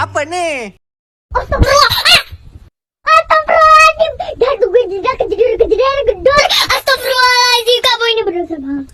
Apa nih? Astagfirullah. Astagfirullahaladzim. Dan gue tidak kejadian gedor. Astagfirullahaladzim. Kamu ini berdosa banget.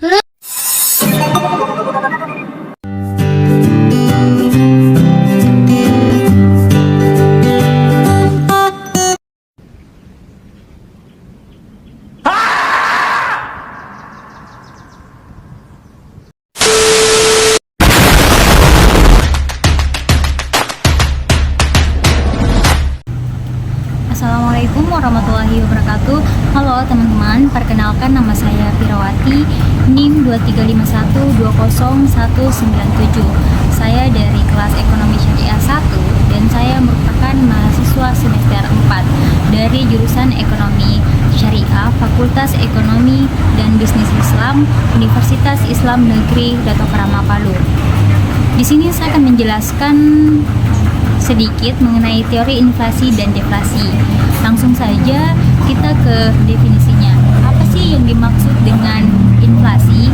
Assalamualaikum warahmatullahi wabarakatuh. Halo teman-teman, perkenalkan nama saya Firawati, NIM 2351209197. Saya dari kelas Ekonomi Syariah 1 dan saya merupakan mahasiswa semester 4 dari jurusan Ekonomi Syariah Fakultas Ekonomi dan Bisnis Islam Universitas Islam Negeri Dato Krama Palu. Di sini saya akan menjelaskan sedikit mengenai teori inflasi dan deflasi. Langsung saja kita ke definisinya. Apa sih yang dimaksud dengan inflasi?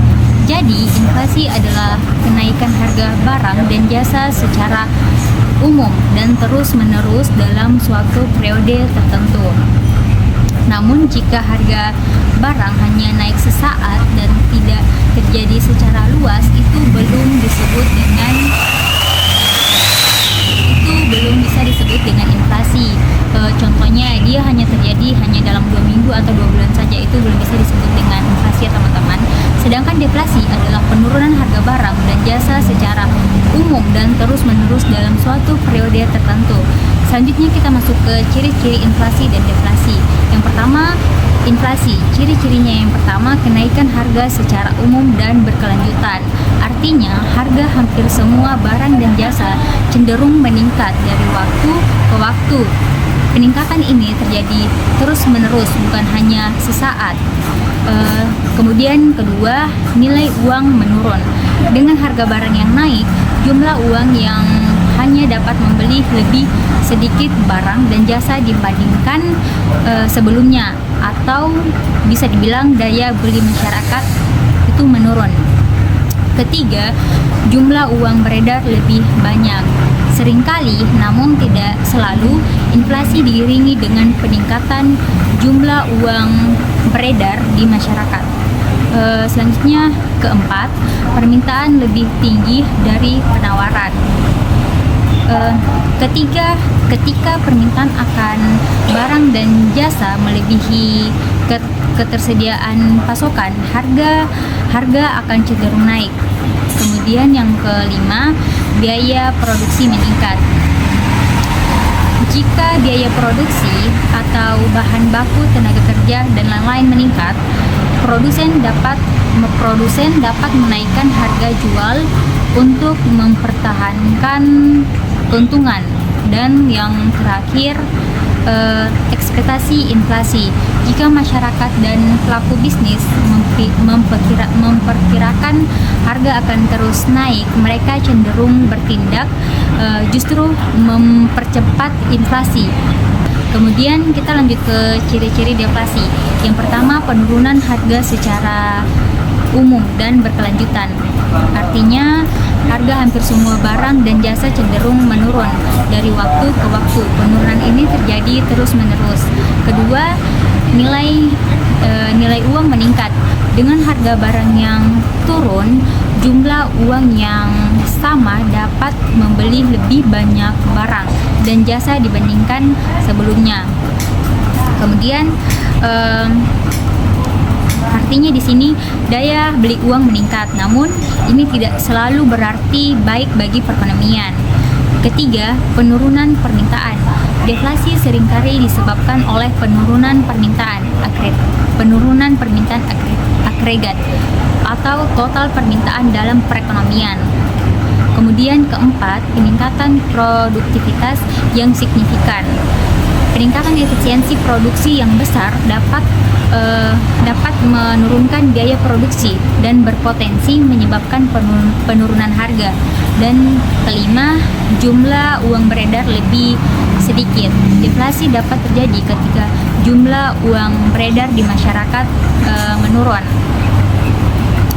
Jadi, inflasi adalah kenaikan harga barang dan jasa secara umum dan terus-menerus dalam suatu periode tertentu. Namun, jika harga barang hanya naik sesaat dan tidak terjadi secara luas, itu belum bisa disebut dengan inflasi. Contohnya, dia hanya terjadi dalam 2 minggu atau 2 bulan saja, itu belum bisa disebut dengan inflasi ya teman-teman. Sedangkan deflasi adalah penurunan harga barang dan jasa secara umum dan terus-menerus dalam suatu periode tertentu. Selanjutnya kita masuk ke ciri-ciri inflasi dan deflasi. Yang pertama, inflasi. Ciri-cirinya yang pertama, kenaikan harga secara umum dan berkelanjutan. Artinya, harga hampir semua barang dan jasa cenderung meningkat dari waktu ke waktu. Peningkatan ini terjadi terus-menerus, bukan hanya sesaat. Kemudian kedua, nilai uang menurun. Dengan harga barang yang naik, jumlah uang yang hanya dapat membeli lebih sedikit barang dan jasa dibandingkan sebelumnya, atau bisa dibilang daya beli masyarakat itu menurun. Ketiga, jumlah uang beredar lebih banyak. Seringkali, namun tidak selalu, inflasi diiringi dengan peningkatan jumlah uang beredar di masyarakat. Selanjutnya, keempat, permintaan lebih tinggi dari penawaran. Ketiga, ketika permintaan akan barang dan jasa melebihi ketersediaan pasokan, harga akan cenderung naik. Kemudian yang kelima, biaya produksi meningkat. Jika biaya produksi atau bahan baku, tenaga kerja dan lain-lain meningkat, produsen dapat menaikkan harga jual untuk mempertahankan keuntungan. Dan yang terakhir, ekspektasi inflasi. Jika masyarakat dan pelaku bisnis memperkirakan harga akan terus naik, mereka cenderung bertindak justru mempercepat inflasi. Kemudian kita lanjut ke ciri-ciri deflasi. Yang pertama, penurunan harga secara umum dan berkelanjutan. Artinya, harga hampir semua barang dan jasa cenderung menurun dari waktu ke waktu. Penurunan ini terjadi terus-menerus. Kedua, nilai uang meningkat. Dengan harga barang yang turun, jumlah uang yang sama dapat membeli lebih banyak barang dan jasa dibandingkan sebelumnya. Kemudian, artinya di sini daya beli uang meningkat, namun ini tidak selalu berarti baik bagi perekonomian. Ketiga, penurunan permintaan. Deflasi seringkali disebabkan oleh penurunan permintaan agregat atau total permintaan dalam perekonomian. Kemudian keempat, peningkatan produktivitas yang signifikan. Peningkatan efisiensi produksi yang besar dapat menurunkan biaya produksi dan berpotensi menyebabkan penurunan harga. Dan kelima, jumlah uang beredar lebih sedikit. Deflasi dapat terjadi ketika jumlah uang beredar di masyarakat menurun.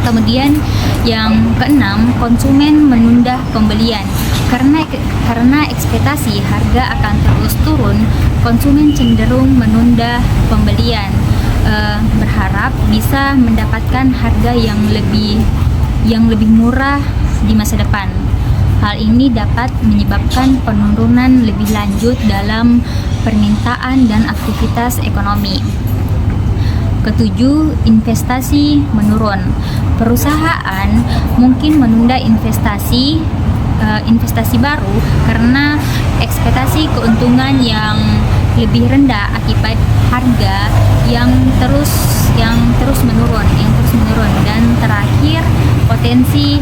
Kemudian yang keenam, konsumen menunda pembelian. Karena ekspektasi harga akan terus turun, konsumen cenderung menunda pembelian, berharap bisa mendapatkan harga yang lebih murah di masa depan. Hal ini dapat menyebabkan penurunan lebih lanjut dalam permintaan dan aktivitas ekonomi. Ketujuh, investasi menurun. Perusahaan mungkin menunda investasi baru karena ekspektasi keuntungan yang lebih rendah akibat harga yang terus menurun. Dan terakhir, potensi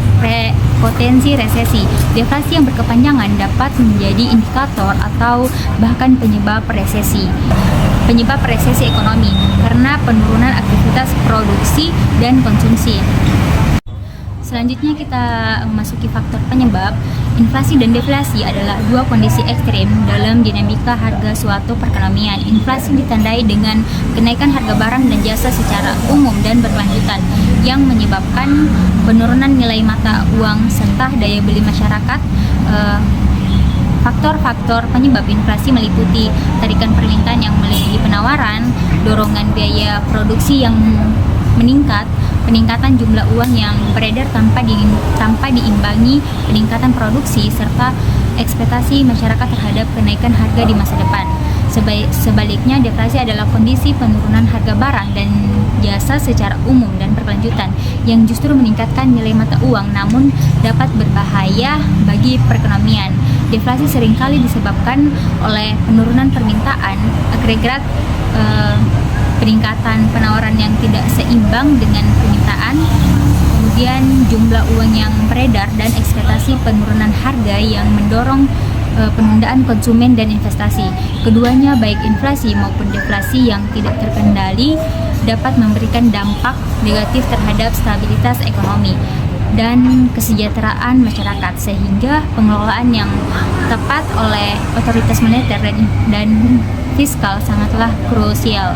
resesi. Deflasi yang berkepanjangan dapat menjadi indikator atau bahkan penyebab resesi ekonomi karena penurunan aktivitas produksi dan konsumsi. Selanjutnya kita memasuki faktor penyebab. Inflasi dan deflasi adalah dua kondisi ekstrim dalam dinamika harga suatu perekonomian. Inflasi ditandai dengan kenaikan harga barang dan jasa secara umum dan berkelanjutan yang menyebabkan penurunan nilai mata uang serta daya beli masyarakat. Faktor-faktor penyebab inflasi meliputi tarikan permintaan yang melebihi penawaran, dorongan biaya produksi yang meningkat, peningkatan jumlah uang yang beredar tanpa diimbangi peningkatan produksi, serta ekspektasi masyarakat terhadap kenaikan harga di masa depan. Sebaliknya, deflasi adalah kondisi penurunan harga barang dan jasa secara umum dan berkelanjutan yang justru meningkatkan nilai mata uang namun dapat berbahaya bagi perekonomian. Deflasi seringkali disebabkan oleh penurunan permintaan agregat, peningkatan penawaran yang tidak seimbang dengan permintaan, kemudian jumlah uang yang beredar dan ekspektasi penurunan harga yang mendorong penundaan konsumen dan investasi. Keduanya, baik inflasi maupun deflasi yang tidak terkendali, dapat memberikan dampak negatif terhadap stabilitas ekonomi dan kesejahteraan masyarakat, sehingga pengelolaan yang tepat oleh otoritas moneter dan fiskal sangatlah krusial.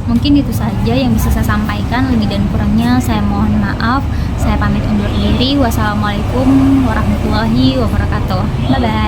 Mungkin itu saja yang bisa saya sampaikan, lebih dan kurangnya saya mohon maaf. Saya pamit undur diri. Wassalamualaikum warahmatullahi wabarakatuh. Bye bye.